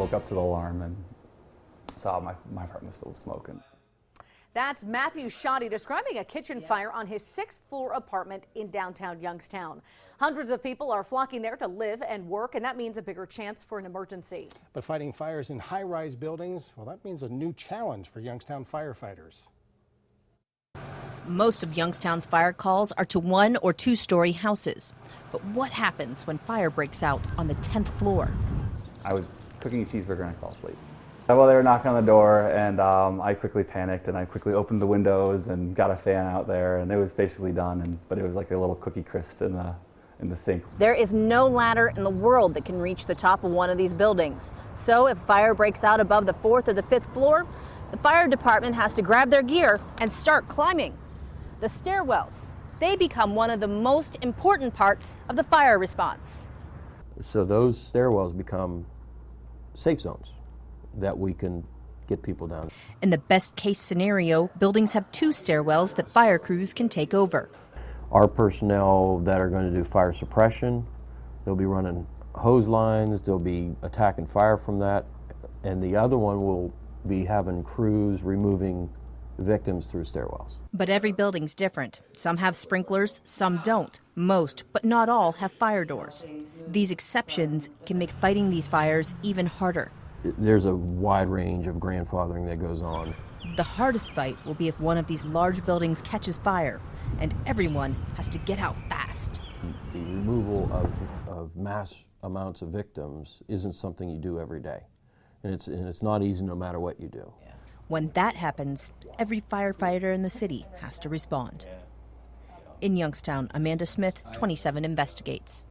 woke up to the alarm and saw my apartment was filled with smoke. That's Matthew Shoddy describing a kitchen fire on his 6th floor apartment in downtown Youngstown. Hundreds of people are flocking there to live and work, and that means a bigger chance for an emergency. But fighting fires in high-rise buildings, well, that means a new challenge for Youngstown firefighters. Most of Youngstown's fire calls are to 1- or 2-story houses. But what happens when fire breaks out on the 10th floor? I was cooking a cheeseburger and I fell asleep. Well, they were knocking on the door, and I quickly panicked, and I quickly opened the windows and got a fan out there, and it was basically done. But it was like a little cookie crisp in the sink. There is no ladder in the world that can reach the top of one of these buildings. So if fire breaks out above the 4th or the 5th floor, the fire department has to grab their gear and start climbing. The stairwells, they become one of the most important parts of the fire response. So those stairwells become safe zones that we can get people down. In the best case scenario, buildings have 2 stairwells that fire crews can take over. Our personnel that are going to do fire suppression, they'll be running hose lines, they'll be attacking fire from that, and the other one will be having crews removing victims through stairwells. But every building's different. Some have sprinklers, some don't. Most, but not all, have fire doors. These exceptions can make fighting these fires even harder. There's a wide range of grandfathering that goes on. The hardest fight will be if one of these large buildings catches fire, and everyone has to get out fast. The removal of mass amounts of victims isn't something you do every day. And it's not easy no matter what you do. When that happens, every firefighter in the city has to respond. In Youngstown, Amanda Smith, 27 Investigates.